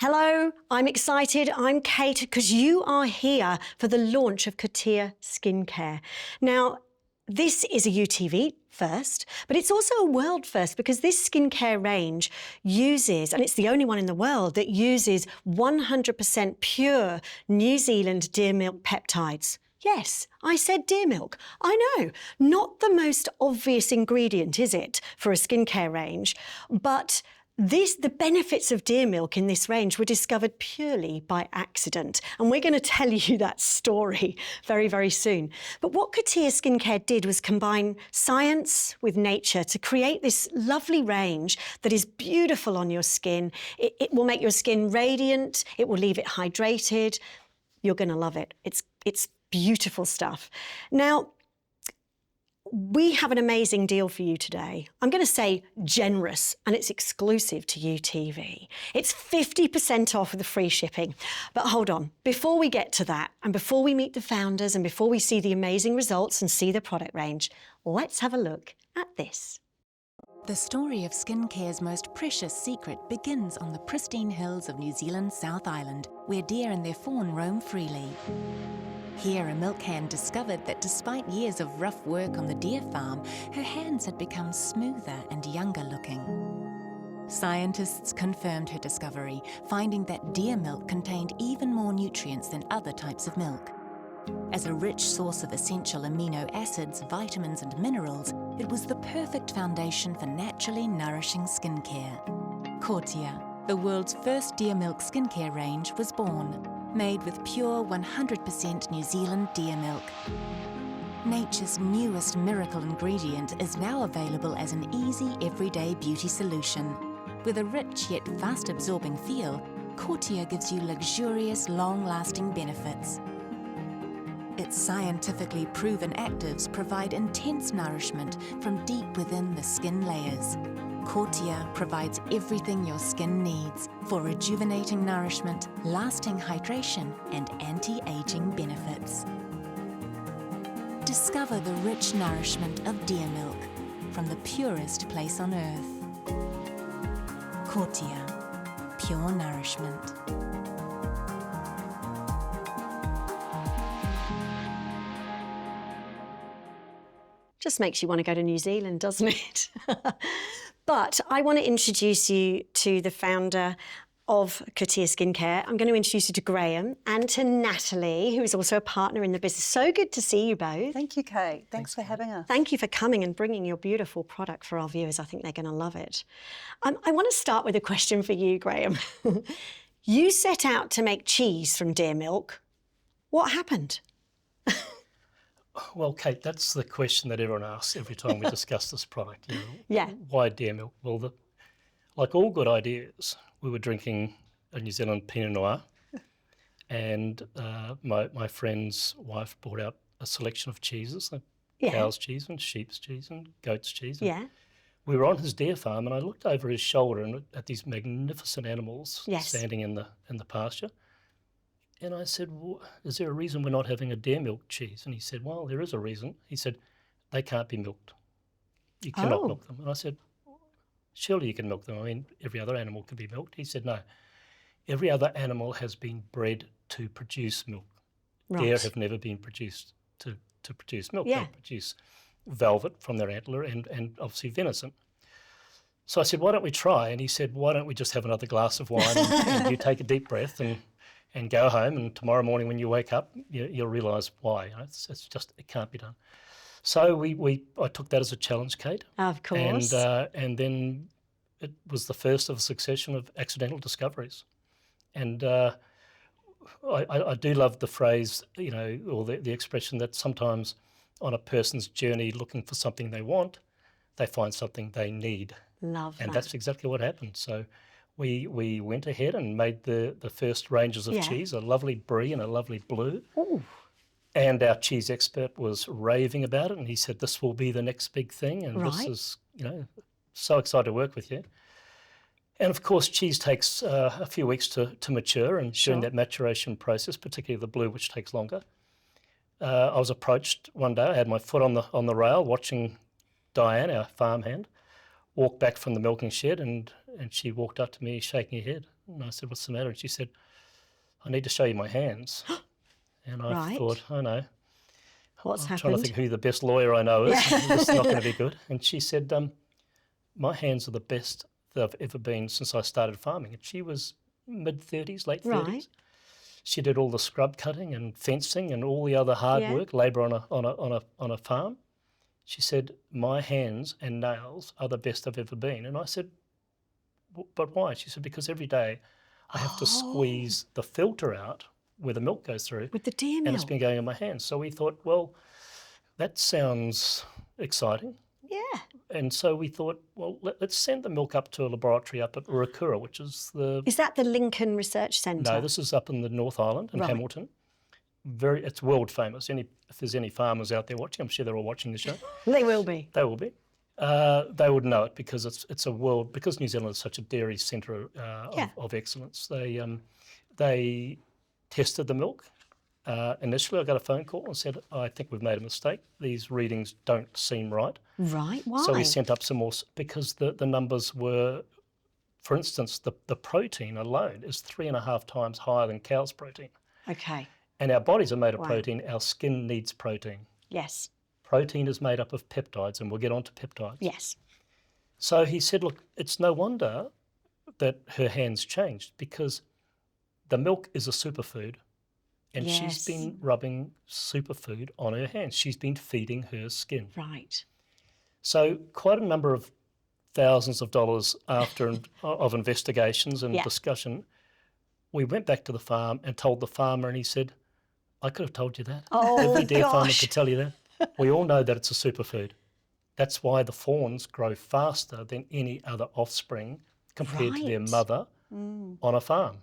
Hello, I'm excited. I'm Kate because you are here for the launch of Kotia skincare. Now, this is a UTV first, but it's also a world first because this skincare range uses, and it's the only one in the world that uses 100% pure New Zealand deer milk peptides. Yes, I said deer milk. I know, not the most obvious ingredient, is it, for a skincare range, but the benefits of deer milk in this range were discovered purely by accident. And we're going to tell you that story very, very soon. But what Kotia Skincare did was combine science with nature to create this lovely range that is beautiful on your skin. It will make your skin radiant. It will leave it hydrated. You're going to love it. It's beautiful stuff. Now, we have an amazing deal for you today. I'm going to say generous, and it's exclusive to UTV. It's 50% off with the free shipping. But hold on, before we get to that, and before we meet the founders, and before we see the amazing results and see the product range, let's have a look at this. The story of skincare's most precious secret begins on the pristine hills of New Zealand's South Island, where deer and their fawn roam freely. Here, a milk hand discovered that despite years of rough work on the deer farm, her hands had become smoother and younger looking. Scientists confirmed her discovery, finding that deer milk contained even more nutrients than other types of milk. As a rich source of essential amino acids, vitamins and minerals, it was the perfect foundation for naturally nourishing skincare. Kotia, the world's first deer milk skincare range, was born. Made with pure 100% New Zealand deer milk. Nature's newest miracle ingredient is now available as an easy everyday beauty solution. With a rich yet fast-absorbing feel, Kotia gives you luxurious, long-lasting benefits. Its scientifically proven actives provide intense nourishment from deep within the skin layers. Kotia provides everything your skin needs for rejuvenating nourishment, lasting hydration, and anti-aging benefits. Discover the rich nourishment of deer milk from the purest place on earth. Kotia, pure nourishment. Just makes you want to go to New Zealand, doesn't it? But I want to introduce you to the founder of Kotia Skincare. I'm going to introduce you to Graham and to Natalie, who is also a partner in the business. So good to see you both. Thank you, Kate. Thanks for having us. Thank you for coming and bringing your beautiful product for our viewers. I think they're going to love it. I want to start with a question for you, Graham. You set out to make cheese from deer milk. What happened? Well, Kate, that's the question that everyone asks every time we discuss this product. You know, Yeah. Why deer milk? Well, like all good ideas, we were drinking a New Zealand Pinot Noir, and my friend's wife brought out a selection of cheeses, like cow's cheese and sheep's cheese and goat's cheese. And we were on his deer farm, and I looked over his shoulder and at these magnificent animals standing in the pasture. And I said, is there a reason we're not having a deer milk cheese? And he said, well, there is a reason. He said, they can't be milked. You cannot milk them. And I said, surely you can milk them. I mean, every other animal can be milked. He said, no. Every other animal has been bred to produce milk. Right. Deer have never been produced to produce milk. Yeah. They produce velvet from their antler and obviously venison. So I said, why don't we try? And he said, why don't we just have another glass of wine and you take a deep breath and go home, and tomorrow morning when you wake up, you'll realise why. You know, it's just, it can't be done. So I took that as a challenge, Kate. Of course. And then it was the first of a succession of accidental discoveries. And I do love the phrase, you know, or the expression that sometimes on a person's journey looking for something they want, they find something they need. Love that. And that's exactly what happened. So we went ahead and made the first ranges of cheese, a lovely brie and a lovely blue. Ooh. And our cheese expert was raving about it, and he said, this will be the next big thing, and this is, you know, so excited to work with you. And of course, cheese takes a few weeks to mature, and during that maturation process, particularly the blue, which takes longer, I was approached one day. I had my foot on the rail watching Diane, our farmhand, walked back from the milking shed and she walked up to me shaking her head. And I said, "What's the matter?" And she said, "I need to show you my hands." And I Right. thought, "Oh no, What's I'm happened? trying to think who the best lawyer I know is. Yeah. This is not going to be good." And she said, "My hands are the best they've ever been since I started farming." And she was mid-30s, late 30s. Right. She did all the scrub cutting and fencing and all the other hard Yeah. work, labour on a farm. She said, "My hands and nails are the best I've ever been." And I said, "But why?" She said, "Because every day I have to squeeze the filter out where the milk goes through, With the deer and it's milk. been going in my hands." So we thought, well, that sounds exciting. Yeah. And so we thought, well, let's send the milk up to a laboratory up at Ruakura, which is Is that the Lincoln Research Centre? no, this is up in the North Island in Right. Hamilton. It's world famous. If there's any farmers out there watching, I'm sure they're all watching the show. They will be. They will be. They would know it because it's a world, because New Zealand is such a dairy centre of excellence. They tested the milk. Initially, I got a phone call and said, "I think we've made a mistake. These readings don't seem right." Right. Why? So we sent up some more because the numbers were, for instance, the protein alone is 3.5 times higher than cow's protein. Okay. And our bodies are made of Wow. protein. Our skin needs protein. Yes. Protein is made up of peptides, and we'll get on to peptides. Yes. So he said, "Look, it's no wonder that her hands changed because the milk is a superfood, and Yes. she's been rubbing superfood on her hands. She's been feeding her skin." Right. So quite a number of thousands of dollars after of investigations and Yeah. discussion, we went back to the farm and told the farmer, and he said, "I could have told you that. Oh, Every dairy farmer gosh. could tell you that. We all know that it's a superfood. That's why the fawns grow faster than any other offspring compared to their Right. mother on a farm."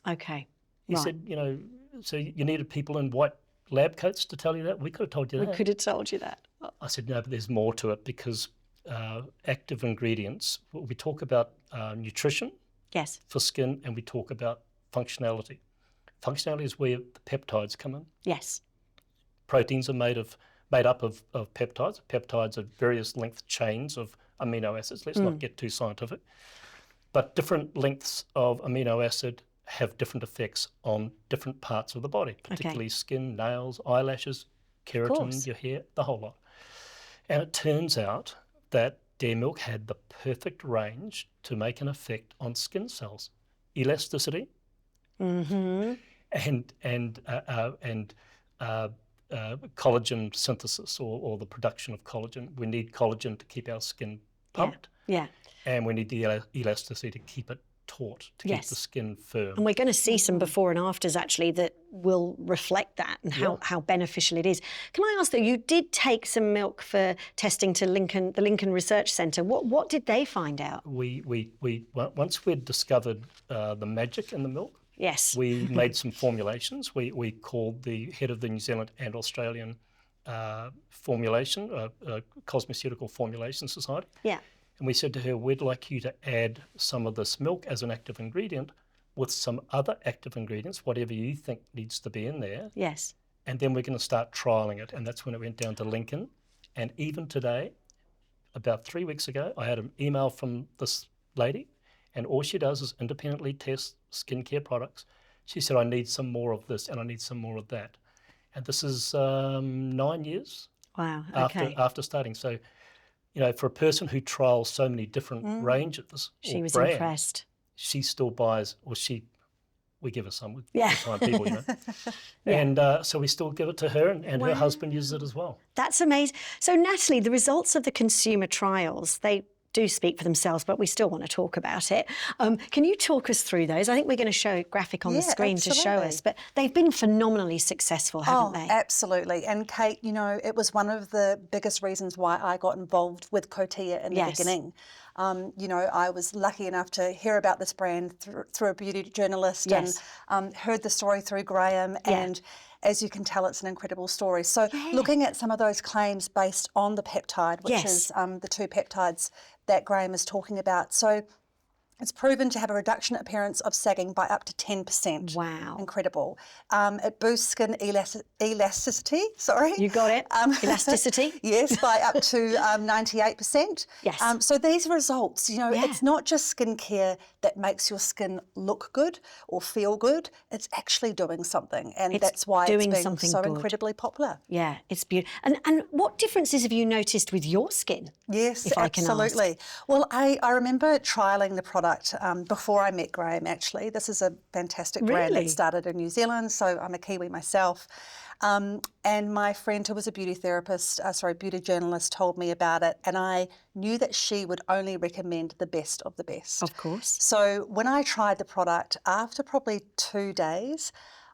Okay. He Right. said, "So you needed people in white lab coats to tell you that? We could have told you We that." could have told you that. I said, "No, but there's more to it because active ingredients, we talk about nutrition Yes. for skin and we talk about functionality. Functionality is where the peptides come in. Yes. Proteins are made up of peptides. Peptides are various length chains of amino acids. Let's not get too scientific. But different lengths of amino acid have different effects on different parts of the body, particularly skin, nails, eyelashes, keratin, your hair, the whole lot. And it turns out that dairy milk had the perfect range to make an effect on skin cells, elasticity, Mm-hmm. and collagen synthesis or the production of collagen. We need collagen to keep our skin pumped, Yeah. and we need the elasticity to keep it taut, to keep Yes. the skin firm. And we're going to see some before and afters actually that will reflect that and how beneficial it is. Can I ask though, you did take some milk for testing to the Lincoln Research Centre. What did they find out? Once we'd discovered the magic in the milk, Yes. we made some formulations. We called the head of the New Zealand and Australian Cosmeceutical Formulation Society. Yeah. And we said to her, "We'd like you to add some of this milk as an active ingredient with some other active ingredients, whatever you think needs to be in there. Yes. And then we're going to start trialling it." And that's when it went down to Lincoln. And even today, about 3 weeks ago, I had an email from this lady, and all she does is independently test skincare products. She said, "I need some more of this and I need some more of that." And this is 9 years Wow. Okay. after starting. So, for a person who trials so many different ranges She or was brands, impressed. she still buys, we give her some with Yeah. time people, And so we still give it to her, and her husband uses it as well. That's amazing. So Natalie, the results of the consumer trials, they do speak for themselves, but we still want to talk about it. Can you talk us through those? I think we're going to show a graphic on the screen to show us, but they've been phenomenally successful, haven't they? Absolutely. And Kate, it was one of the biggest reasons why I got involved with Kotia in the beginning. I was lucky enough to hear about this brand through a beauty journalist and heard the story through Graham. And as you can tell, it's an incredible story. So looking at some of those claims based on the peptide, which is the two peptides that Graham is talking about. So It's proven to have a reduction in appearance of sagging by up to 10%. Wow. Incredible. It boosts skin elasticity, sorry. You got it. Elasticity. Yes, by up to 98%. Yes. So these results, you know, Yeah. it's not just skincare that makes your skin look good or feel good. It's actually doing something, and that's why it's doing been something so good. incredibly popular. Yeah, it's beautiful. And what differences have you noticed with your skin? Yes, if I can ask? absolutely. Well, I remember trialling the product before I met Graham, actually. This is a fantastic brand Really? that started in New Zealand, so I'm a Kiwi myself. And my friend who was a beauty beauty journalist told me about it, and I knew that she would only recommend the best of the best. Of course. So when I tried the product, after probably 2 days,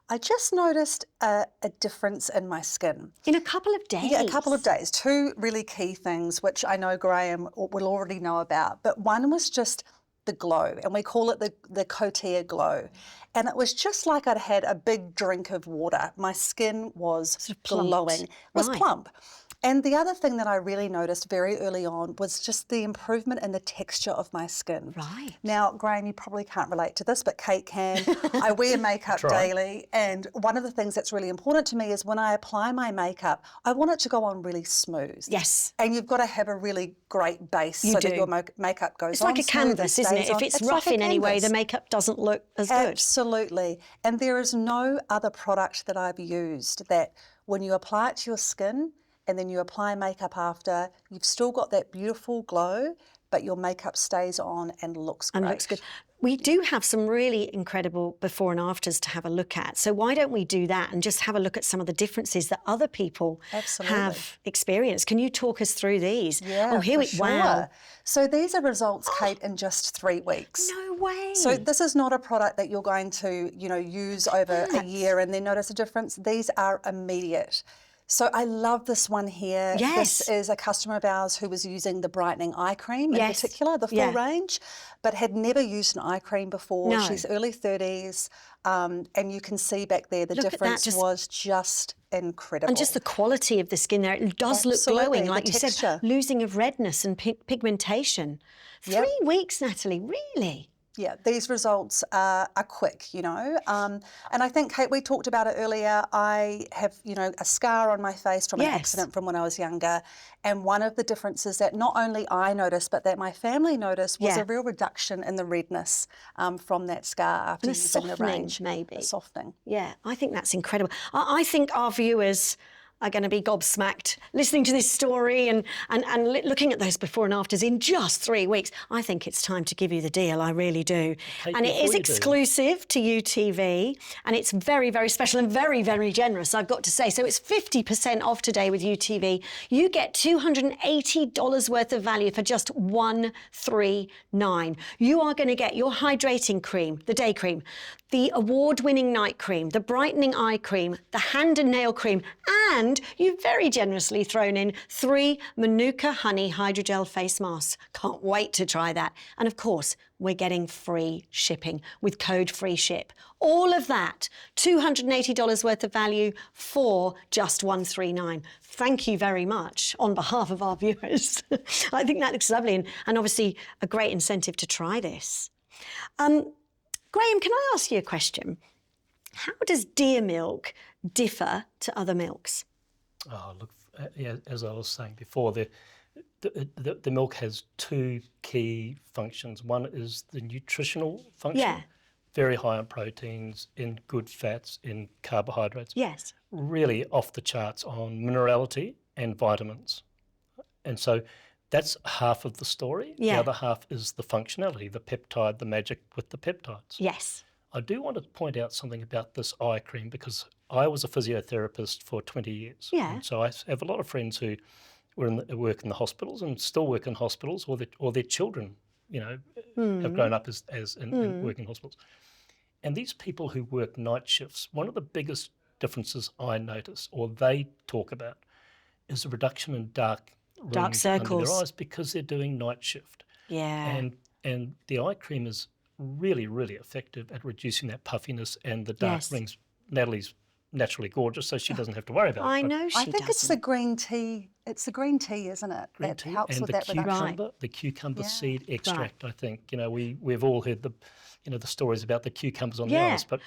I just noticed a difference in my skin. In a couple of days? Yeah, a couple of days. 2 really key things, which I know Graham will already know about. But one was just the glow, and we call it the Kotia glow. And it was just like I'd had a big drink of water. My skin was Sort of plumped. glowing. It was Right. plump. And the other thing that I really noticed very early on was just the improvement in the texture of my skin. Right. Now, Graham, you probably can't relate to this, but Kate can. I wear makeup Try. daily, and one of the things that's really important to me is when I apply my makeup, I want it to go on really smooth. Yes. And you've got to have a really great base You so do. that your makeup goes It's on like a smooth, canvas, isn't it? stays If on. it's like rough a in any way, the canvas. makeup doesn't look as good. Absolutely. And there is no other product that I've used that when you apply it to your skin and then you apply makeup after, you've still got that beautiful glow, but your makeup stays on and looks great. And looks good. We do have some really incredible before and afters to have a look at. So why don't we do that and just have a look at some of the differences that other people Absolutely. have experienced? Can you talk us through these? Yeah, Oh, here we for wow. sure. So these are results, Kate, in just 3 weeks. No way. So this is not a product that you're going to, use over a year and then notice a difference. These are immediate. So I love this one here. Yes. This is a customer of ours who was using the brightening eye cream in Yes. particular, the full Yeah. range, but had never used an eye cream before. No. She's early 30s, and you can see back there the Look at that, difference was just incredible. and just the quality of the skin there, it does look Absolutely, glowing, the like you said, texture. losing of redness and pigmentation. Yep. 3 weeks, Natalie, really? Yeah, these results are quick, and I think, Kate, we talked about it earlier. I have, a scar on my face from an Yes. accident from when I was younger. And one of the differences that not only I noticed, but that my family noticed was Yeah. a real reduction in the redness from that scar after And a using the softening, range. maybe. A softening. Yeah, I think that's incredible. I think our viewers are going to be gobsmacked listening to this story and looking at those before and afters in just 3 weeks. I think it's time to give you the deal, I really do. Kate, And it before is you do- exclusive to UTV, and it's very, very special and very, very generous, I've got to say. So it's 50% off today with UTV. You get $280 worth of value for just $139. You are going to get your hydrating cream, the day cream, the award-winning night cream, the brightening eye cream, the hand and nail cream, and you've very generously thrown in 3 Manuka Honey Hydrogel face masks. Can't wait to try that. And of course, we're getting free shipping with code FREESHIP. All of that, $280 worth of value for just $139. Thank you very much on behalf of our viewers. I think that looks lovely and obviously a great incentive to try this. Graham, can I ask you a question? How does deer milk differ to other milks? Oh, look, yeah, as I was saying before, the milk has 2 key functions. One is the nutritional function. Yeah. Very high in proteins, in good fats, in carbohydrates. Yes. Really off the charts on minerality and vitamins. And so that's half of the story. Yeah. The other half is the functionality, the peptide, the magic with the peptides. Yes. I do want to point out something about this eye cream because I was a physiotherapist for 20 years. Yeah. And so I have a lot of friends who work in the hospitals and still work in hospitals, or their children, have grown up as in working hospitals. And these people who work night shifts, one of the biggest differences I notice, or they talk about, is a reduction in dark rings under circles. their eyes because they're doing night shift. Yeah. And the eye cream is really, really effective at reducing that puffiness and the dark Yes. rings. Natalie's naturally gorgeous, so she doesn't have to worry about I it. But know she I think it's the doesn't. green tea. It's the green tea, isn't it? green That tea helps and with the that reduction. cucumber, the cucumber Yeah. seed extract. I think we've all heard the stories about the cucumbers on the Yeah. ice, but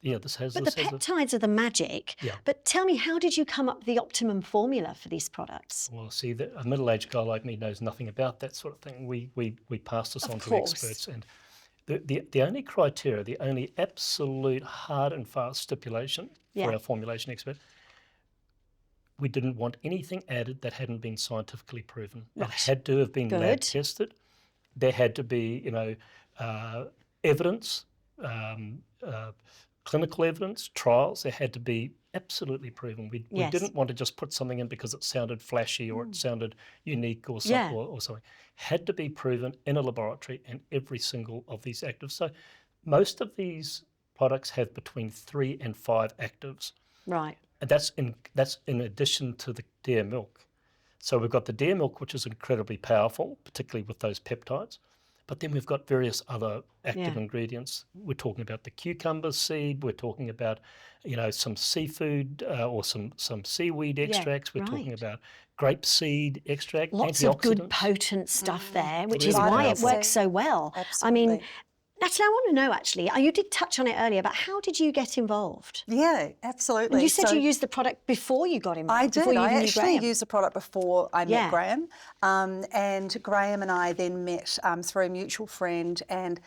this has But the peptides are the magic. Yeah. But tell me, how did you come up with the optimum formula for these products? Well, see, a middle-aged guy like me knows nothing about that sort of thing. We pass this on to course. experts, and the only criteria, the only absolute hard and fast stipulation for our formulation expert, we didn't want anything added that hadn't been scientifically proven. It had to have been lab tested. There had to be, evidence, clinical evidence, trials. There had to be absolutely proven. We didn't want to just put something in because it sounded flashy or it sounded unique or something. Had to be proven in a laboratory and every single of these actives. So most of these products have between 3 and 5 actives. Right. And that's in addition to the dairy milk. So we've got the dairy milk, which is incredibly powerful, particularly with those peptides. But then we've got various other active ingredients. We're talking about the cucumber seed. We're talking about, some seafood or some seaweed extracts. We're talking about grape seed extract. Lots of good potent stuff there, which is Really why it powerful. works so well. Absolutely. I mean, Natalie, I want to know actually, you did touch on it earlier, but how did you get involved? Yeah, absolutely. And you said So you used the product before you got involved. I did. Before you I even knew actually Graham. used the product before I met Graham. And Graham and I then met through a mutual friend, and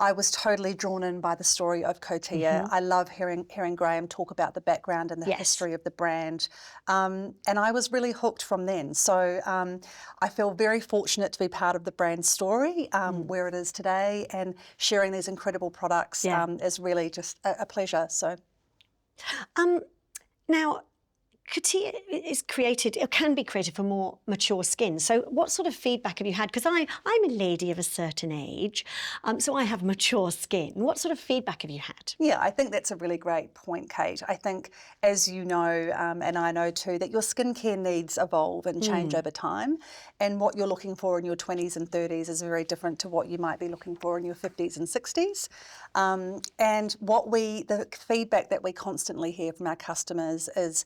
I was totally drawn in by the story of Kotia. I love hearing Graham talk about the background and the history of the brand. And I was really hooked from then. So I feel very fortunate to be part of the brand story, where it is today, and sharing these incredible products is really just a pleasure. So, Now, Kotia is created, it can be created for more mature skin. So what sort of feedback have you had? Because I'm a lady of a certain age, so I have mature skin. What sort of feedback have you had? Yeah, I think that's a really great point, Kate. I think, as you know, and I know too, that your skincare needs evolve and change over time. And what you're looking for in your 20s and 30s is very different to what you might be looking for in your 50s and 60s. And the feedback that we constantly hear from our customers is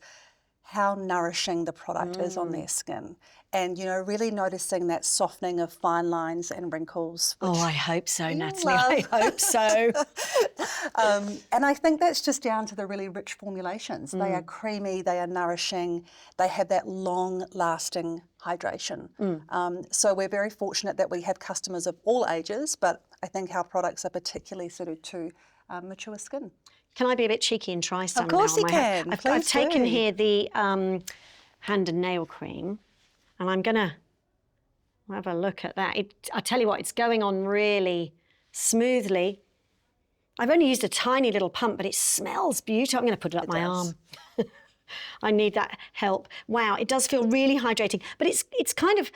how nourishing the product is on their skin. And, really noticing that softening of fine lines and wrinkles. Oh, I hope so, Natalie. I hope so. And I think that's just down to the really rich formulations. They are creamy, they are nourishing, they have that long-lasting hydration. So we're very fortunate that we have customers of all ages, but I think our products are particularly suited to mature skin. Can I be a bit cheeky and try some Of course now? you can. I've taken here the hand and nail cream, and I'm going to have a look at that. I tell you what, it's going on really smoothly. I've only used a tiny little pump, but it smells beautiful. I'm going to put it up my arm. I need that help. Wow, it does feel really hydrating, but it's kind of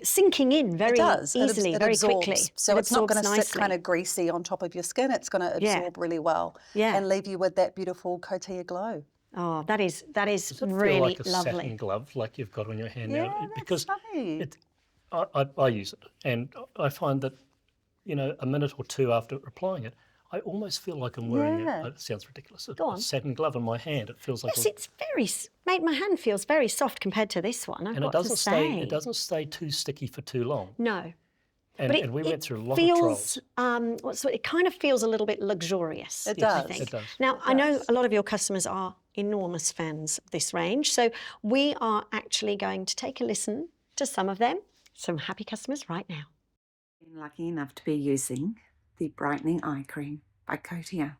sinking in very easily, very quickly. So it's not going to sit nicely. kind of greasy on top of your skin. It's going to absorb really well and leave you with that beautiful Kotia glow. Oh, that is Does it really feel like a lovely. satin glove like you've got on your hand Yeah, now? that's Because right. I use it, and I find that a minute or two after applying it, I almost feel like I'm wearing it sounds ridiculous. A satin glove in my hand. It feels like my hand feels very soft compared to this one. and it doesn't stay too sticky for too long. No. And we went through a lot of trials. It kind of feels a little bit luxurious. It does. I think. It does. Now, I know a lot of your customers are enormous fans of this range, so we are actually going to take a listen to some of them. Some happy customers right now. Been lucky enough to be using the Brightening Eye Cream by Kotia.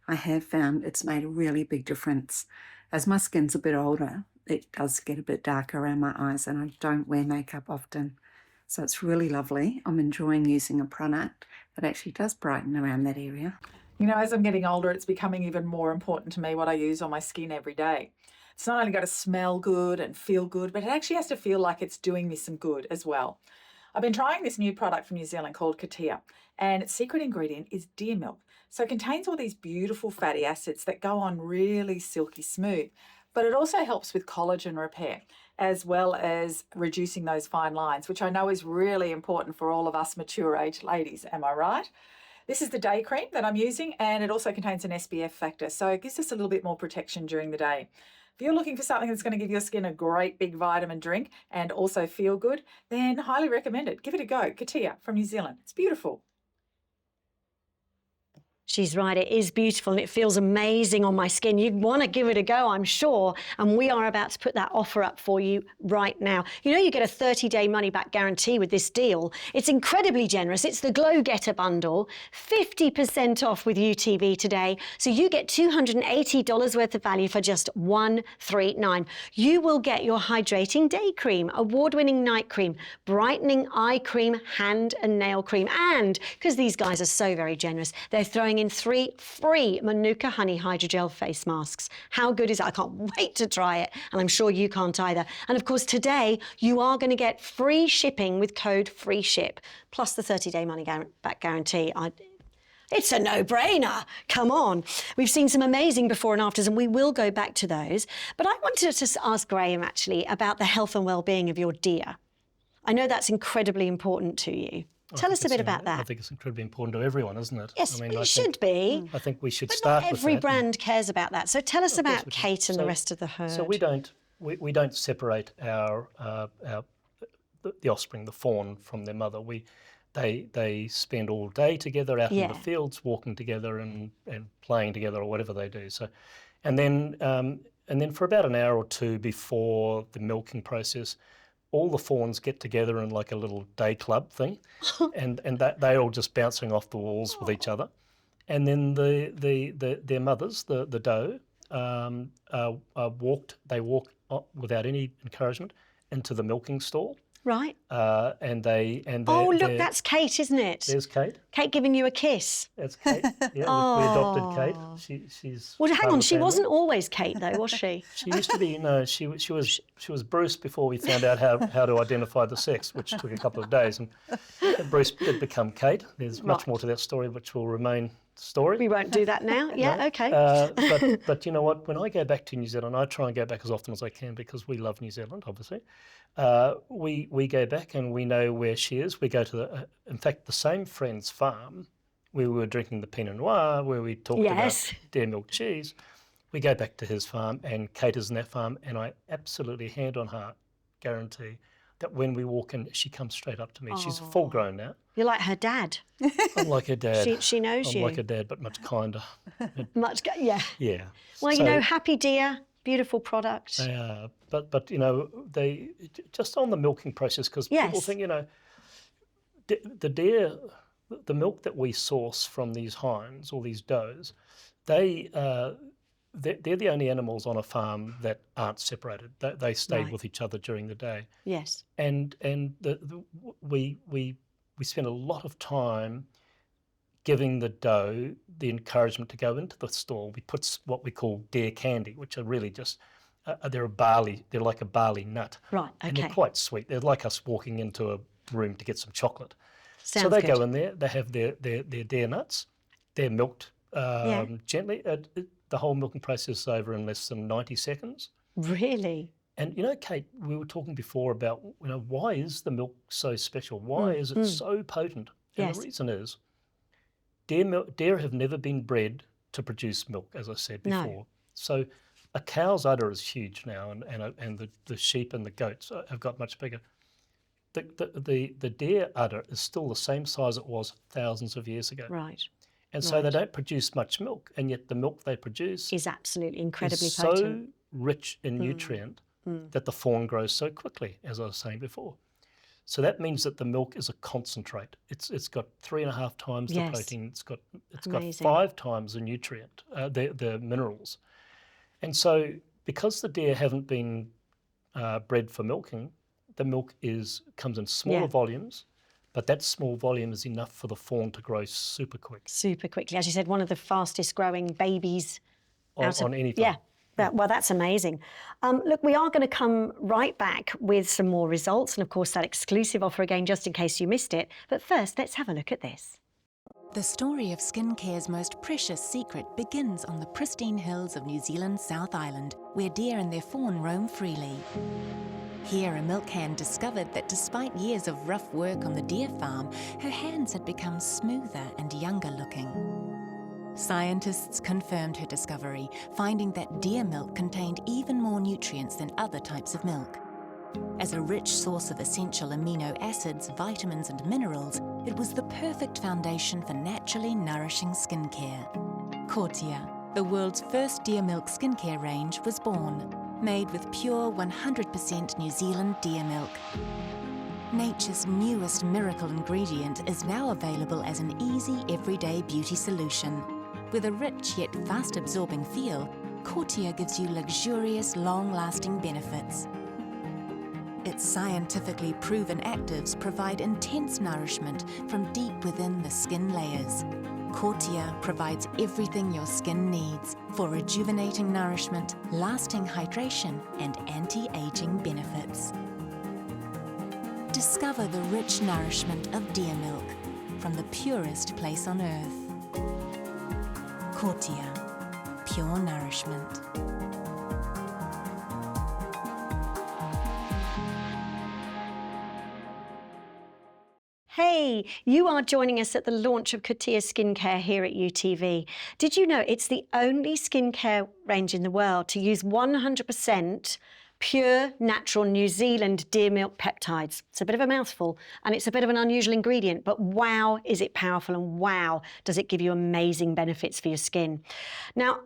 I have found it's made a really big difference. As my skin's a bit older, it does get a bit darker around my eyes, and I don't wear makeup often. So it's really lovely. I'm enjoying using a product that actually does brighten around that area. As I'm getting older, it's becoming even more important to me what I use on my skin every day. It's not only got to smell good and feel good, but it actually has to feel like it's doing me some good as well. I've been trying this new product from New Zealand called Kotia, and its secret ingredient is deer milk. So it contains all these beautiful fatty acids that go on really silky smooth, but it also helps with collagen repair, as well as reducing those fine lines, which I know is really important for all of us mature age ladies, am I right? This is the day cream that I'm using, and it also contains an SPF factor, so it gives us a little bit more protection during the day. If you're looking for something that's going to give your skin a great big vitamin drink and also feel good, then highly recommend it. Give it a go. Kotia from New Zealand. It's beautiful. She's right, it is beautiful and it feels amazing on my skin. You'd want to give it a go, I'm sure. And we are about to put that offer up for you right now. You know, you get a 30-day money-back guarantee with this deal. It's incredibly generous. It's the Glow Getter bundle, 50% off with UTV today. So you get $280 worth of value for just $139. You will get your hydrating day cream, award-winning night cream, brightening eye cream, hand and nail cream. And because these guys are so very generous, they're throwing in 3 free Manuka Honey Hydrogel face masks. How good is that? I can't wait to try it, and I'm sure you can't either. And of course, today you are going to get free shipping with code FREESHIP, plus the 30-day money-back guarantee. It's a no-brainer. Come on. We've seen some amazing before and afters, and we will go back to those. But I wanted to ask Graham, actually, about the health and well-being of your deer. I know that's incredibly important to you. Tell us a bit about that. I think it's incredibly important to everyone, isn't it? Yes, I mean, it I should be. I think we should But start not with every that. brand cares about that. So tell us about we do. Kate and the So- rest of the herd. So we don't separate the offspring, the fawn, from their mother. They spend all day together out in Yeah. the fields, walking together and playing together or whatever they do. So, and then for about an hour or two before the milking process, all the fawns get together in like a little day club thing, and they're all just bouncing off the walls with each other. And then their mothers, the doe, walk without any encouragement into the milking stall. Right. Oh, look, that's Kate, isn't it? There's Kate. Kate giving you a kiss. That's Kate. Yeah, we adopted Kate. She's. Well, part hang of on, the she family. wasn't always Kate, though, was she? She used to be. No, she was Bruce before we found out how to identify the sex, which took a couple of days. And Bruce did become Kate. There's much Right. more to that story, which will remain story. We won't do that now. Yeah, No. okay. But you know what? When I go back to New Zealand, I try and go back as often as I can because we love New Zealand, obviously. We go back and we know where she is. We go to in fact, the same friend's farm where we were drinking the Pinot Noir, where we talked Yes. about dairy milk cheese. We go back to his farm and Kate is in that farm, and I absolutely hand on heart guarantee that when we walk in, she comes straight up to me. She's full grown now. You're like her dad. I'm like her dad. She knows I'm you. like her dad, but much kinder. Yeah. Yeah. Well, you So- know, happy deer, beautiful product. They are, but you know, they just on the milking process, because people Yes. think, you know, the deer, the milk that we source from these hinds or these does, they're the only animals on a farm that aren't separated. They stay Right. with each other during the day, Yes. and we spend a lot of time giving the doe the encouragement to go into the stall. We put what we call deer candy, which are really just they're like a barley nut, Right, and okay. they're quite sweet. They're like us walking into a room to get some chocolate. So Sounds they good. go in there. They have their deer nuts. They're milked gently. The whole milking process is over in less than 90 seconds. Really? And you know, Kate, we were talking before about, you know, why is the milk so special? Why is it so potent? And Yes. the reason is deer have never been bred to produce milk, as I said No. before. So a cow's udder is huge now, and the sheep and the goats have got much bigger. The deer udder is still the same size it was thousands of years ago. Right. And so they don't produce much milk, and yet the milk they produce Is absolutely incredibly is potent. so rich in nutrient that the fawn grows so quickly, as I was saying before. So that means that the milk is a concentrate. It's got 3.5 times the Yes. protein. It's got Amazing. 5 times the nutrient, the minerals. And so because the deer haven't been bred for milking, the milk comes in smaller volumes, but that small volume is enough for the fawn to grow super quick Super quickly. As you said, one of the fastest growing babies out of... on any farm. Yeah. Well, that's amazing. Look, we are going to come right back with some more results and, of course, that exclusive offer again, just in case you missed it. But first, let's have a look at this. The story of skincare's most precious secret begins on the pristine hills of New Zealand's South Island, where deer and their fawn roam freely. Here, a milk hand discovered that despite years of rough work on the deer farm, her hands had become smoother and younger looking. Scientists confirmed her discovery, finding that deer milk contained even more nutrients than other types of milk. As a rich source of essential amino acids, vitamins and minerals, it was the perfect foundation for naturally nourishing skincare. Kotia, the world's first deer milk skincare range, was born, made with pure 100% New Zealand deer milk. Nature's newest miracle ingredient is now available as an easy, everyday beauty solution. With a rich yet fast-absorbing feel, Kotia gives you luxurious, long-lasting benefits. Its scientifically proven actives provide intense nourishment from deep within the skin layers. Kotia provides everything your skin needs for rejuvenating nourishment, lasting hydration, and anti-aging benefits. Discover the rich nourishment of deer milk from the purest place on earth. Kotia, pure nourishment. Hey, you are joining us at the launch of Kotia Skincare here at UTV. Did you know it's the only skincare range in the world to use 100% pure, natural New Zealand deer milk peptides? It's a bit of a mouthful and it's a bit of an unusual ingredient, but wow, is it powerful, and wow, does it give you amazing benefits for your skin. Now,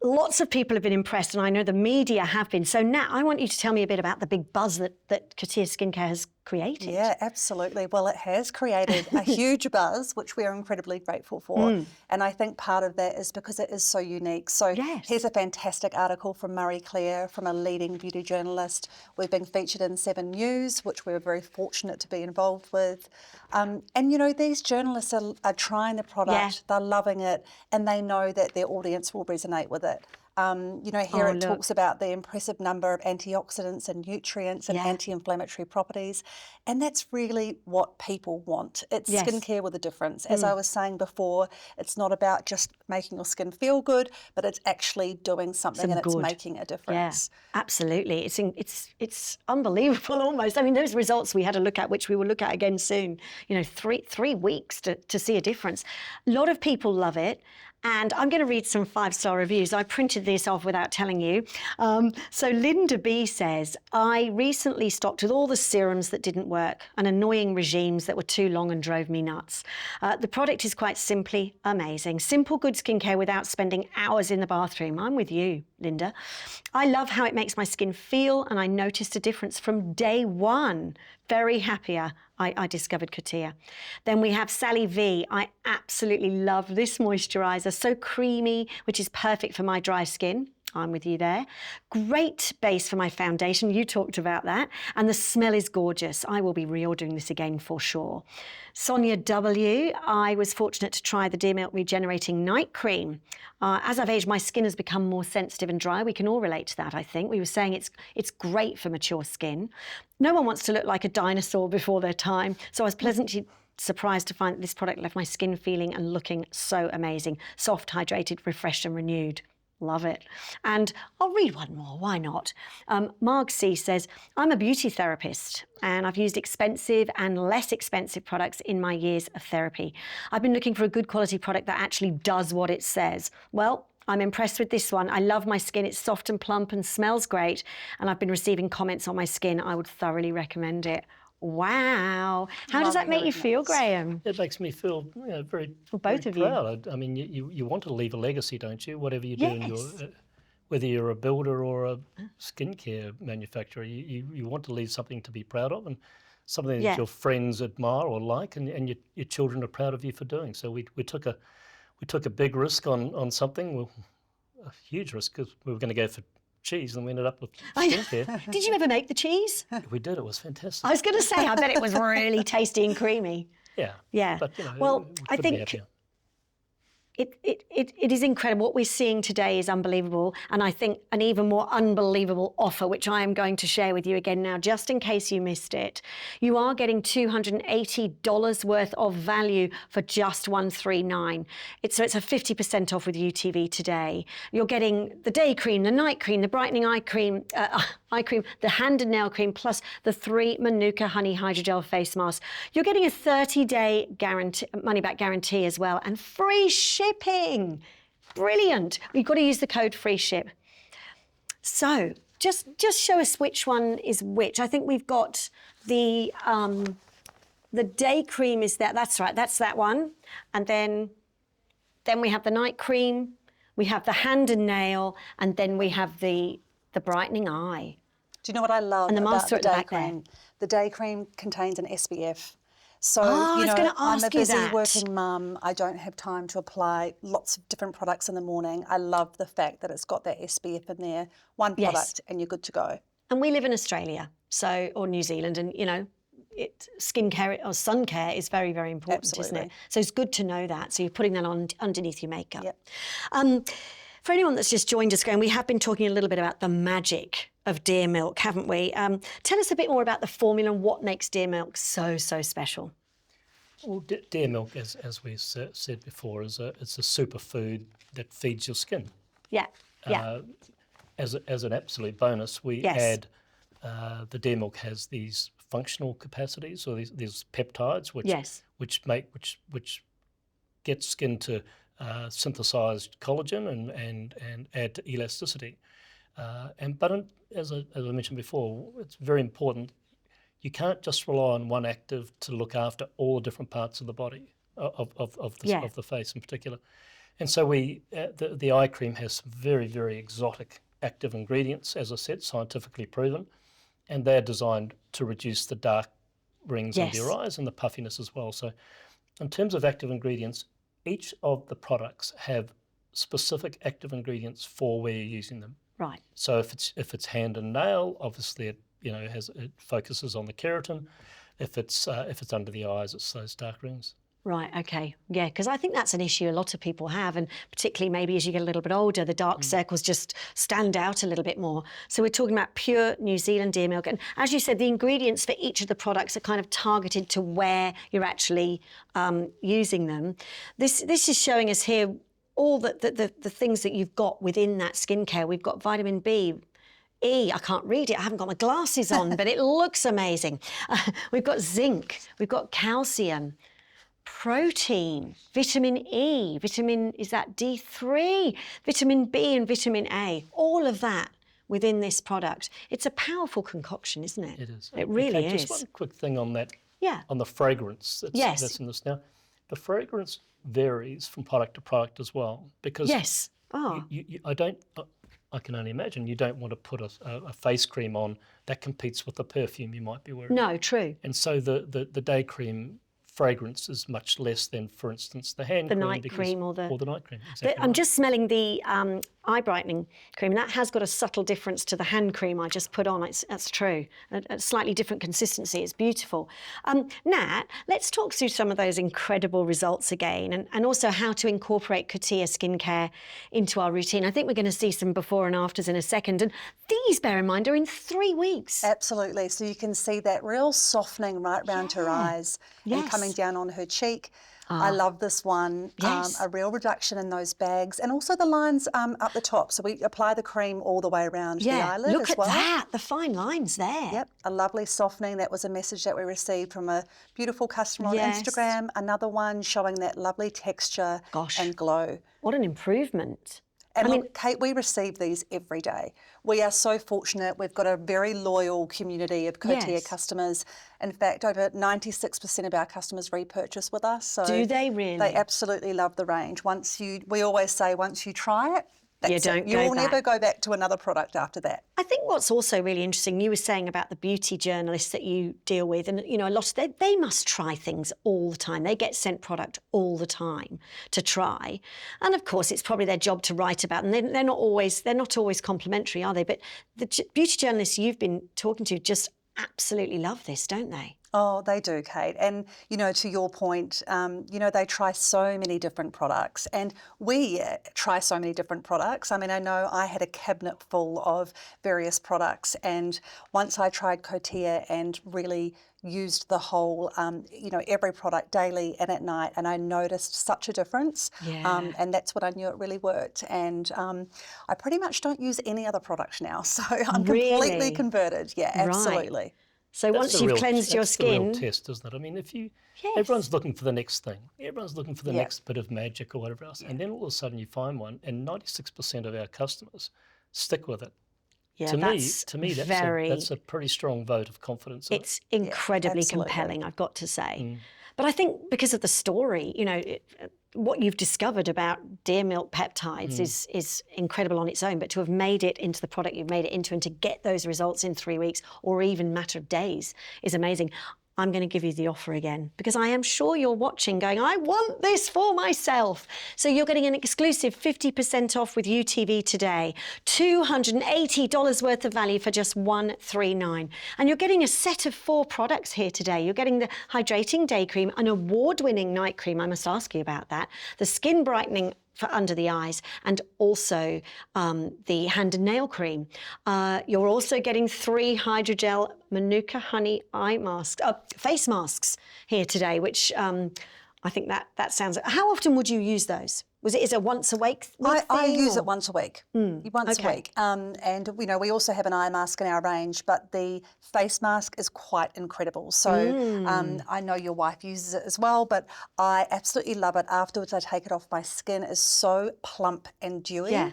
lots of people have been impressed, and I know the media have been. So now I want you to tell me a bit about the big buzz that Kotia Skincare has created. Yeah, absolutely. Well, it has created a huge buzz, which we are incredibly grateful for. And I think part of that is because it is so unique. So here's a fantastic article from Marie Claire, from a leading beauty journalist. We've been featured in 7 News, which we were very fortunate to be involved with. And, you know, these journalists are trying the product, they're loving it, and they know that their audience will resonate with it. You know, here it talks about the impressive number of antioxidants and nutrients and anti-inflammatory properties, and that's really what people want. It's skincare with a difference. As I was saying before, it's not about just making your skin feel good, but it's actually doing something and it's making a difference. Yeah, absolutely. It's unbelievable almost. I mean, those results we had a look at, which we will look at again soon, you know, three weeks to see a difference. A lot of people love it. And I'm going to read some 5-star reviews. I printed this off without telling you. So Linda B says, I recently stopped with all the serums that didn't work and annoying regimes that were too long and drove me nuts. The product is quite simply amazing. Simple, good skincare without spending hours in the bathroom. I'm with you, Linda. I love how it makes my skin feel, and I noticed a difference from day one. Very happier. I discovered Kotia. Then we have Sally V. I absolutely love this moisturiser. So creamy, which is perfect for my dry skin. I'm with you there. Great base for my foundation. You talked about that. And the smell is gorgeous. I will be reordering this again for sure. Sonia W. I was fortunate to try the Deer Milk Regenerating Night Cream. As I've aged, my skin has become more sensitive and dry. We can all relate to that, I think. We were saying it's great for mature skin. No one wants to look like a dinosaur before their time. So I was pleasantly surprised to find that this product left my skin feeling and looking so amazing. Soft, hydrated, refreshed and renewed. Love it. And I'll read one more, why not? Marg C says, I'm a beauty therapist and I've used expensive and less expensive products in my years of therapy. I've been looking for a good quality product that actually does what it says. Well, I'm impressed with this one. I love my skin. It's soft and plump and smells great. And I've been receiving comments on my skin. I would thoroughly recommend it. Wow. How does that make you feel, Graham? It makes me feel very, both very of you. proud. I mean, you want to leave a legacy, don't you? Whatever you do in your, whether you're a builder or a skincare manufacturer, you want to leave something to be proud of and something that your friends admire or like, and your children are proud of you for doing. So we took a big risk on something, well, a huge risk, because we were going to go for cheese and we ended up with skincare. Did you ever make the cheese? We did. It was fantastic. I was going to say, I bet it was really tasty and creamy. Yeah. Yeah. But, well, I think It is incredible. What we're seeing today is unbelievable. And I think an even more unbelievable offer, which I am going to share with you again now, just in case you missed it. You are getting $280 worth of value for just $139. So it's a 50% off with UTV today. You're getting the day cream, the night cream, the brightening eye cream, the hand and nail cream, plus the 3 Manuka Honey Hydrogel face masks. You're getting a 30-day money-back guarantee as well, and free shipping. Brilliant. You've got to use the code FREESHIP. So just show us which one is which. I think we've got the day cream is that. That's right. That's that one. And then we have the night cream. We have the hand and nail, and then we have the brightening eye. Do you know what I love And the about master the at the day back there. cream? The day cream contains an SPF. So, I was gonna I'm a ask you busy that. working mum. I don't have time to apply lots of different products in the morning. I love the fact that it's got that SPF in there. One Yes. product and you're good to go. And we live in Australia, or New Zealand, and skincare or sun care is very, very important, isn't Absolutely. it? So it's good to know that. So you're putting that on underneath your makeup. Yep. For anyone that's just joined us, Graham, we have been talking a little bit about the magic of Deer Milk, haven't we? Tell us a bit more about the formula and what makes Deer Milk so special. Well, Deer Milk, as we said before, it's a superfood that feeds your skin. Yeah, yeah. As an absolute bonus, we Yes. add the Deer Milk has these functional capacities, or these peptides, which get skin to synthesize collagen and add to elasticity. As I mentioned before, it's very important. You can't just rely on one active to look after all different parts of the body, of the face in particular. And so the eye cream has some very, very exotic active ingredients, as I said, scientifically proven, and they're designed to reduce the dark rings under your eyes and the puffiness as well. So in terms of active ingredients, each of the products have specific active ingredients for where you're using them. Right. So if it's hand and nail, obviously it focuses on the keratin. If it's under the eyes, it's those dark rings. Right, okay. Yeah, because I think that's an issue a lot of people have, and particularly maybe as you get a little bit older, the dark circles just stand out a little bit more. So we're talking about pure New Zealand Deer Milk. And as you said, the ingredients for each of the products are kind of targeted to where you're actually using them. This is showing us here all the things that you've got within that skincare. We've got vitamin B, E, I can't read it, I haven't got my glasses on, but it looks amazing. We've got zinc, we've got calcium, protein, vitamin E, is that D3, vitamin B and vitamin A, all of that within this product. It's a powerful concoction, isn't it? It is. It really Okay, is. Just one quick thing on that. Yeah. On the fragrance Yes. that's in this now. The fragrance varies from product to product as well, because Yes. Oh. I can only imagine you don't want to put a face cream on that competes with the perfume you might be wearing. No, true. And so the day cream fragrance is much less than, for instance, the hand cream. Night cream or the night cream. But Exactly I'm right. just smelling the eye brightening cream, and that has got a subtle difference to the hand cream I just put on. That's true. A slightly different consistency. It's beautiful. Nat, let's talk through some of those incredible results again, and also how to incorporate Kotia skincare into our routine. I think we're going to see some before and afters in a second. And these, bear in mind, are in 3 weeks. Absolutely. So you can see that real softening right round her eyes and coming down on her cheek. I love this one. Yes. A real reduction in those bags, and also the lines up the top. So we apply the cream all the way around the eyelid look as at well. that, the fine lines there. Yep, a lovely softening. That was a message that we received from a beautiful customer on Yes. Instagram. Another one showing that lovely texture and glow. What an improvement. And look, Kate, we receive these every day. We are so fortunate. We've got a very loyal community of Kotia customers. In fact, over 96% of our customers repurchase with us. So Do they really? They absolutely love the range. We always say, once you try it, that's it. You will never go back to another product after that. I think what's also really interesting, you were saying about the beauty journalists that you deal with, and a lot of they must try things all the time. They get sent product all the time to try, and of course it's probably their job to write about. And they're not always complimentary, are they? But the beauty journalists you've been talking to just absolutely love this, don't they? Oh, they do, Kate. And, to your point, they try so many different products, and we try so many different products. I mean, I know I had a cabinet full of various products, and once I tried Kotia and really used the whole, every product daily and at night, and I noticed such a difference. Yeah. And that's when I knew it really worked. And I pretty much don't use any other product now, so I'm completely Really? converted. Yeah, Right. absolutely. So once you've cleansed your That's the real skin, test, isn't it? I mean, Yes. everyone's looking for the next thing. Everyone's looking for the Yeah. next bit of magic or whatever else. And then all of a sudden you find one, and 96% of our customers stick with it. yeah, To that's me, that's a pretty strong vote of confidence. In it's incredibly absolutely. compelling, I've got to say. But I think because of the story, what you've discovered about deer milk peptides is incredible on its own, but to have made it into the product you've made it into and to get those results in 3 weeks or even matter of days is amazing. I'm going to give you the offer again because I am sure you're watching going, I want this for myself. So you're getting an exclusive 50% off with UTV today, $280 worth of value for just $139. And you're getting a set of 4 products here today. You're getting the hydrating day cream, an award-winning night cream, I must ask you about that, the skin brightening for under the eyes, and also the hand and nail cream. You're also getting 3 hydrogel Manuka honey face masks here today, which I think that sounds. How often would you use those? Is it once a week? I use or? it once a week. Once a week. And we also have an eye mask in our range, but the face mask is quite incredible. So I know your wife uses it as well, but I absolutely love it. Afterwards, I take it off. My skin is so plump and dewy. Yeah.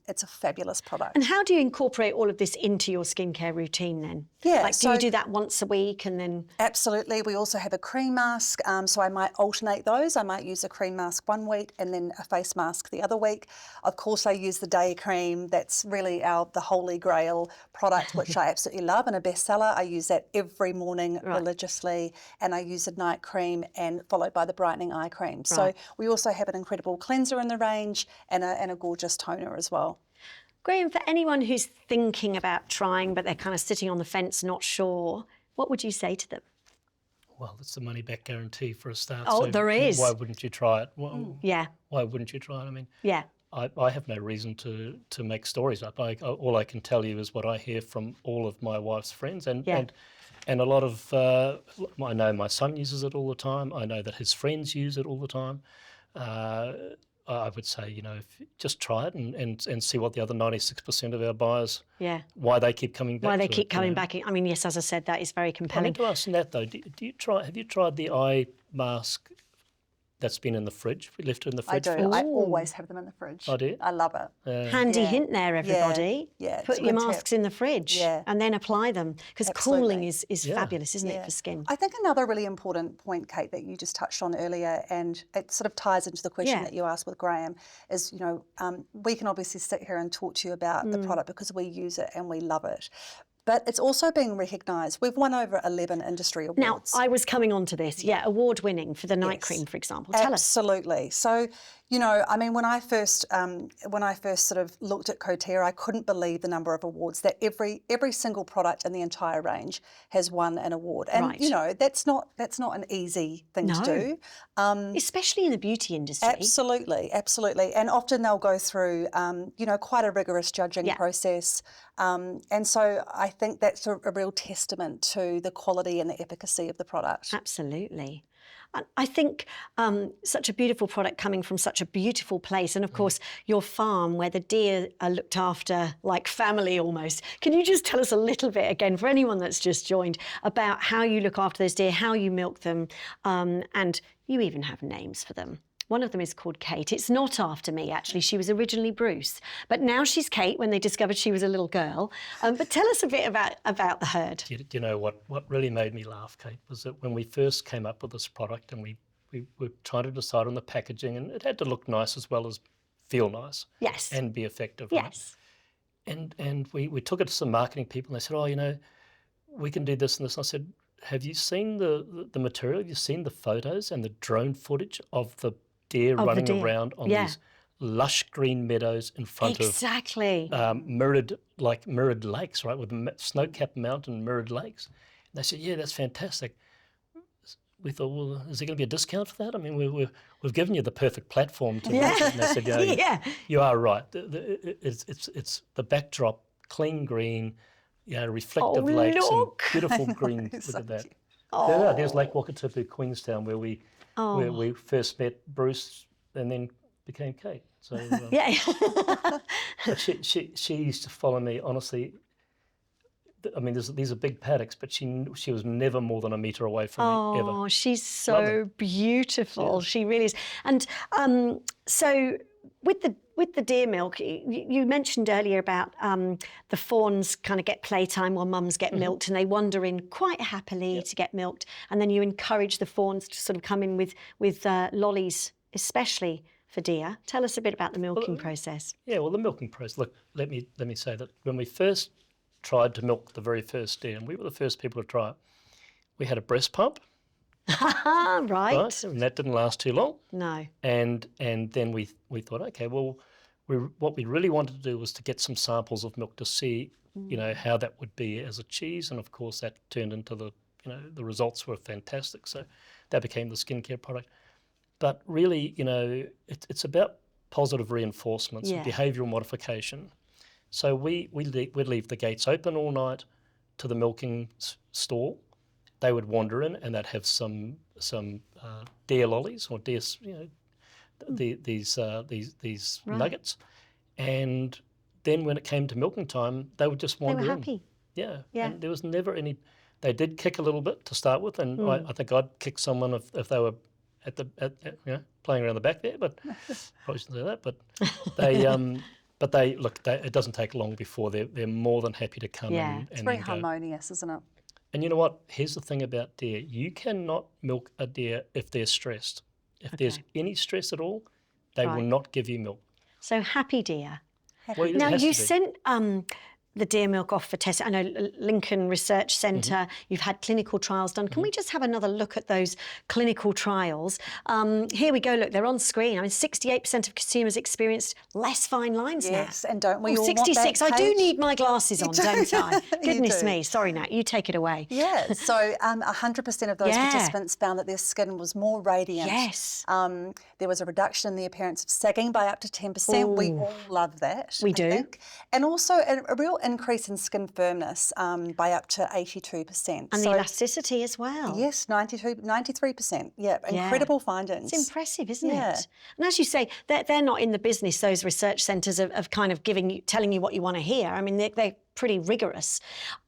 It's a fabulous product. And how do you incorporate all of this into your skincare routine then? Yeah, Like, do you do that once a week and then? Absolutely. We also have a cream mask, so I might alternate those. I might use a cream mask one week and then a face mask the other week. Of course, I use the day cream. That's really the holy grail product, which I absolutely love, and a bestseller. I use that every morning religiously, and I use a night cream and followed by the brightening eye cream. So we also have an incredible cleanser in the range and a gorgeous toner as well. Graham, for anyone who's thinking about trying but they're kind of sitting on the fence, not sure, what would you say to them? Well, it's the money back guarantee for a start. Oh, so there is. Why wouldn't you try it? Well, Yeah. why wouldn't you try it? I mean, Yeah. I have no reason to make stories up. All I can tell you is what I hear from all of my wife's friends, and a lot of I know my son uses it all the time. I know that his friends use it all the time. I would say, if just try it and see what the other 96% of our buyers, why they keep coming back. Why they to keep it, coming back. I mean, yes, as I said, that is very I compelling. meant to ask that though. Have you tried the eye mask that's been in the fridge? We left it in the I fridge. do. I always have them in the fridge. Oh, do you? I love it. Handy hint there, everybody. Yeah, it's Put a your good tip. masks in the fridge and then apply them because cooling is fabulous, isn't it, for skin? I think another really important point, Kate, that you just touched on earlier, and it sort of ties into the question that you asked with Graham, is, we can obviously sit here and talk to you about the product because we use it and we love it. But it's also being recognised. We've won over 11 industry awards. Now, I was coming on to this. Yeah, award-winning for the night cream, for example. Tell us. Absolutely. So, I mean, when I first sort of looked at Kotia, I couldn't believe the number of awards that every single product in the entire range has won an award. And that's not an easy thing to do. Especially in the beauty industry. Absolutely, absolutely. And often they'll go through, quite a rigorous judging process. And so I think that's a real testament to the quality and the efficacy of the product. Absolutely. I think such a beautiful product coming from such a beautiful place. And of course, your farm where the deer are looked after like family almost. Can you just tell us a little bit, again, for anyone that's just joined, about how you look after those deer, how you milk them, and you even have names for them. One of them is called Kate. It's not after me, actually. She was originally Bruce. But now she's Kate when they discovered she was a little girl. But tell us a bit about the herd. Do you know what really made me laugh, Kate, was that when we first came up with this product and we were trying to decide on the packaging, and it had to look nice as well as feel nice. Yes. And be effective. Yes. Right? And we took it to some marketing people and they said, we can do this and this. And I said, have you seen the material? Have you seen the photos and the drone footage of the deer running around on these lush green meadows in front of mirrored lakes, right, with the snow-capped mountain mirrored lakes? They said, yeah, that's fantastic. We thought, well, is there going to be a discount for that? I mean, we've given you the perfect platform to milk it. And they said, yeah, you are right. It's the backdrop, clean green, reflective lakes and beautiful green. Look at that. There's Lake Wakatipu, Queenstown, where we first met Bruce and then became Kate. So but she used to follow me, honestly. I mean, these are big paddocks, but she was never more than a metre away from me, ever. Oh, she's so beautiful. She really is. And so with the deer milk, you mentioned earlier about the fawns kind of get playtime while mums get milked, and they wander in quite happily to get milked, and then you encourage the fawns to sort of come in with lollies, especially for deer. Tell us a bit about the milking process. Yeah, well, the milking process. Look, let me say that when we first tried to milk the very first deer, and we were the first people to try it, we had a breast pump. Right. And that didn't last too long. No. And then we thought, okay, well, what we really wanted to do was to get some samples of milk to see, how that would be as a cheese, and of course that turned into the results were fantastic. So that became the skincare product. But really, it's about positive reinforcements and behavioural modification. So we'd leave the gates open all night to the milking stall. They would wander in and they'd have some deer lollies or deer, these nuggets. And then when it came to milking time, they would just wander in. They were happy. Yeah. And there was never any. They did kick a little bit to start with, and I think I'd kick someone if they were at playing around the back there, but probably shouldn't say that. But they. But it doesn't take long before they're more than happy to come in. And it's very harmonious, isn't it? And you know what? Here's the thing about deer. You cannot milk a deer if they're stressed. If there's any stress at all, they will not give you milk. So happy deer. Well, now, you sent the deer milk off for testing. I know Lincoln Research Centre, you've had clinical trials done. Can we just have another look at those clinical trials? Here we go, look, they're on screen. I mean, 68% of consumers experienced less fine lines now. Yes, and don't we all 66. want that, I do Kate? need my glasses on, don't I? Goodness do. me. Sorry, Nat, you take it away. Yeah, so 100% of those participants found that their skin was more radiant. Yes. There was a reduction in the appearance of sagging by up to 10%. We all love that. We I do. think. And also a real increase in skin firmness by up to 82%. And the elasticity as well. Yes, 93%. Yeah, incredible findings. It's impressive, isn't it? And as you say, they're not in the business, those research centres, of kind of telling you what you want to hear. I mean, they're pretty rigorous.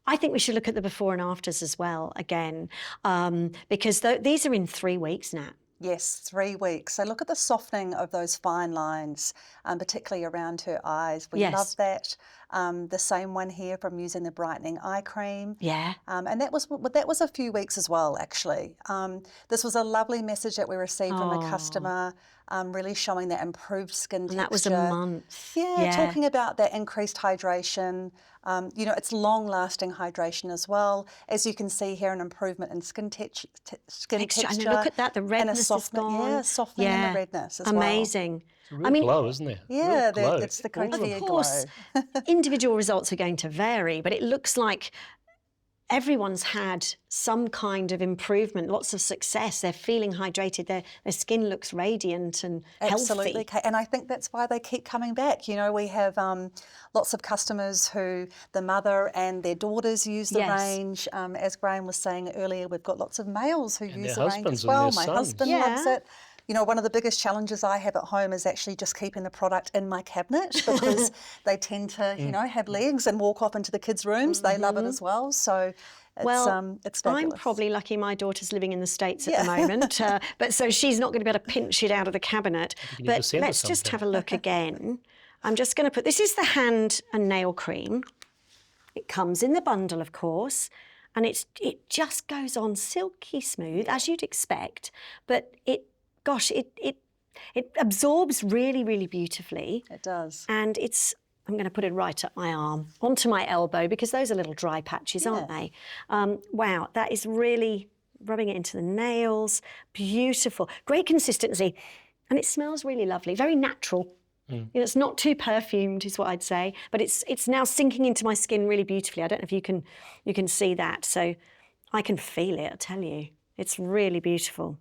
I think we should look at the before and afters as well, again, because these are in 3 weeks, Nat. Yes, 3 weeks. So look at the softening of those fine lines, particularly around her eyes. We love that. The same one here from using the brightening eye cream. Yeah. And that was a few weeks as well, actually. This was a lovely message that we received from a customer, really showing that improved skin texture. And that was a month. Yeah, talking about that increased hydration. It's long-lasting hydration as well. As you can see here, an improvement in skin texture. And look at that, the redness is gone. Yeah, softening in the redness as well. Amazing. It's a real glow, isn't there? Yeah, Real glow. it's the Kotia Of course, individual results are going to vary, but it looks like everyone's had some kind of improvement, lots of success. They're feeling hydrated. Their skin looks radiant and Absolutely, healthy. Kate. And I think that's why they keep coming back. We have lots of customers who the mother and their daughters use the range. As Graham was saying earlier, we've got lots of males who use the range as well. My husband loves it. One of the biggest challenges I have at home is actually just keeping the product in my cabinet because they tend to, have legs and walk off into the kids' rooms. They love it as well. So it's fabulous. I'm probably lucky my daughter's living in the States at the moment, but so she's not going to be able to pinch it out of the cabinet. But let's just have a look again. I'm just going to put, this is the hand and nail cream. It comes in the bundle, of course. And it just goes on silky smooth, as you'd expect, but it absorbs really, really beautifully. It does. And I'm going to put it right up my arm, onto my elbow, because those are little dry patches, aren't they? Wow, that is really rubbing it into the nails. Beautiful. Great consistency. And it smells really lovely, very natural. It's not too perfumed, is what I'd say, but it's now sinking into my skin really beautifully. I don't know if you can see that. So I can feel it, I tell you. It's really beautiful.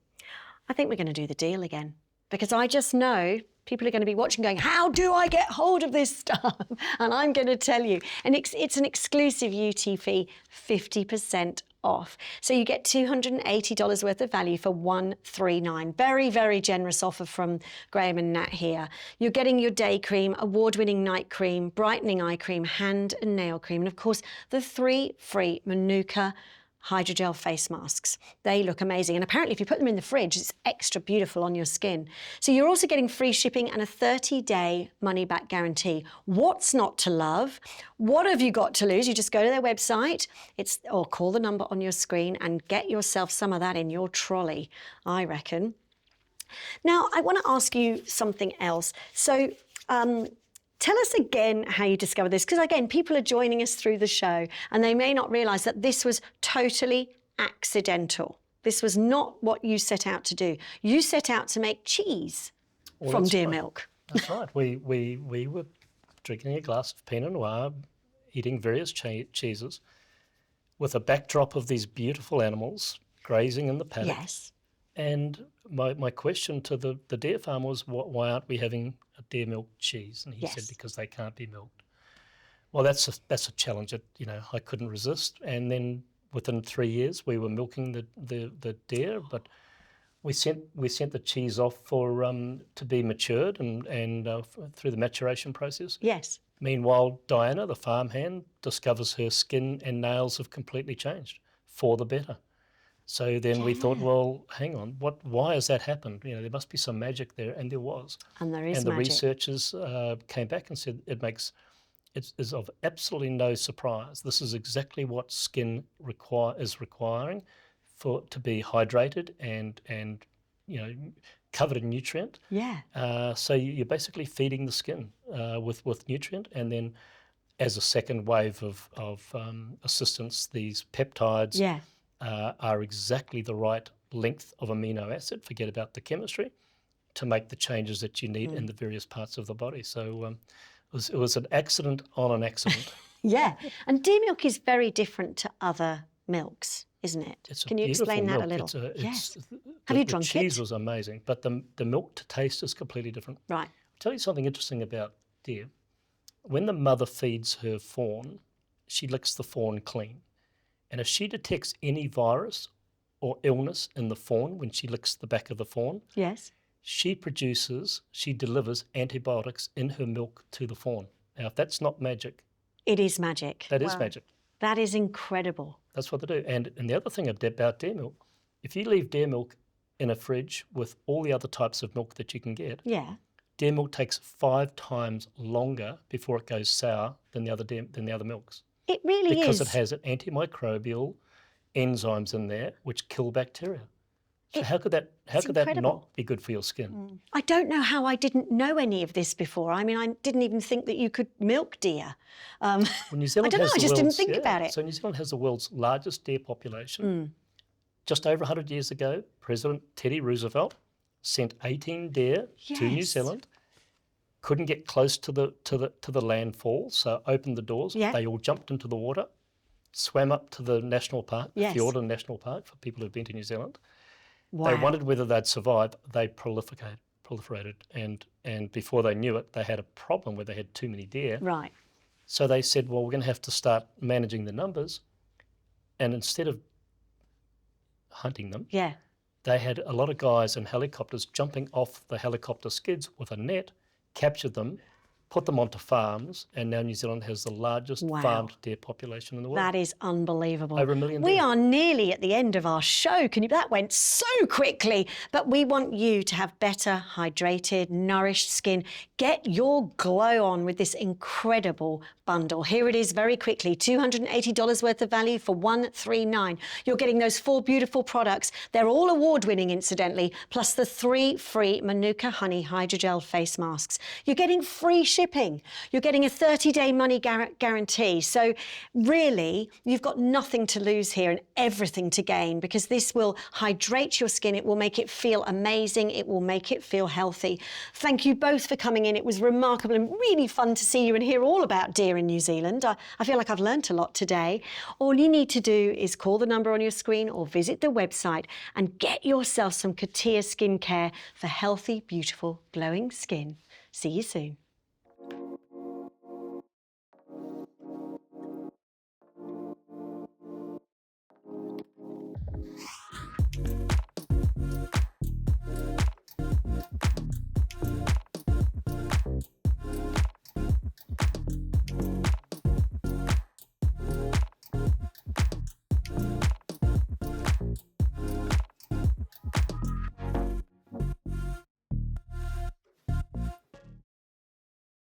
I think we're going to do the deal again because I just know people are going to be watching going, how do I get hold of this stuff? And I'm going to tell you. And it's an exclusive UTV 50% off. So you get $280 worth of value for $139. Very, very generous offer from Graham and Nat here. You're getting your day cream, award-winning night cream, brightening eye cream, hand and nail cream, and of course the 3 free Manuka hydrogel face masks. They look amazing. And apparently if you put them in the fridge, it's extra beautiful on your skin. So you're also getting free shipping and a 30-day money-back guarantee. What's not to love? What have you got to lose? You just go to their website or call the number on your screen and get yourself some of that in your trolley, I reckon. Now, I want to ask you something else. So, tell us again how you discovered this, because again, people are joining us through the show and they may not realise that this was totally accidental. This was not what you set out to do. You set out to make cheese from deer milk. That's right. We were drinking a glass of Pinot Noir, eating various cheeses, with a backdrop of these beautiful animals grazing in the paddock. Yes. And my question to the deer farm was, why aren't we having a deer milk cheese? And he said, because they can't be milked. Well, that's a challenge that, I couldn't resist. And then within 3 years, we were milking the deer, but we sent the cheese off for to be matured and through the maturation process. Yes. Meanwhile, Diana, the farmhand, discovers her skin and nails have completely changed for the better. So then we thought, well, hang on, why has that happened? There must be some magic there, and there was. And there is magic. And the magic. researchers came back and said it is of absolutely no surprise. This is exactly what skin is requiring to be hydrated and covered in nutrient. Yeah. So you're basically feeding the skin with nutrient, and then as a second wave of assistance, these peptides. Yeah. Are exactly the right length of amino acid, forget about the chemistry, to make the changes that you need in the various parts of the body. So it was an accident on an accident. Yeah. And deer milk is very different to other milks, isn't it? Can you explain that a little? Yes. Have you drunk it? The cheese was amazing, but the milk to taste is completely different. Right. I'll tell you something interesting about deer. When the mother feeds her fawn, she licks the fawn clean. And if she detects any virus or illness in the fawn when she licks the back of the fawn, yes, she delivers antibiotics in her milk to the fawn. Now, if that's not magic. It is magic. That is magic. That is incredible. That's what they do. And the other thing about deer milk, if you leave deer milk in a fridge with all the other types of milk that you can get, deer milk takes 5 times longer before it goes sour than the other milks. It really is. Because it has antimicrobial enzymes in there which kill bacteria. So how could that not be good for your skin? I don't know how I didn't know any of this before. I mean, I didn't even think that you could milk deer. Well, New Zealand I don't know, I just didn't think about it. So New Zealand has the world's largest deer population. Just over 100 years ago, President Teddy Roosevelt sent 18 deer to New Zealand. Couldn't get close to the landfall, so opened the doors. They all jumped into the water, swam up to the national park, Fiordland National Park, for people who've been to New Zealand. Wow. They wondered whether they'd survive. They proliferated, and before they knew it, they had a problem where they had too many deer. Right. So they said, well, we're going to have to start managing the numbers, and instead of hunting them, they had a lot of guys in helicopters jumping off the helicopter skids with a net, captured them, put them onto farms, and now New Zealand has the largest farmed deer population in the world. That is unbelievable. Over 1 million We deer. are nearly at the end of our show. That went so quickly. But we want you to have better, hydrated, nourished skin. Get your glow on with this incredible bundle. Here it is very quickly, $280 worth of value for $139. You're getting those 4 beautiful products. They're all award-winning, incidentally, plus the 3 free Manuka Honey Hydrogel face masks. You're getting free shipping. You're getting a 30-day money guarantee. So really, you've got nothing to lose here and everything to gain, because this will hydrate your skin. It will make it feel amazing. It will make it feel healthy. Thank you both for coming in. It was remarkable and really fun to see you and hear all about deer in New Zealand. I feel like I've learnt a lot today. All you need to do is call the number on your screen or visit the website and get yourself some Kotia skincare for healthy, beautiful, glowing skin. See you soon.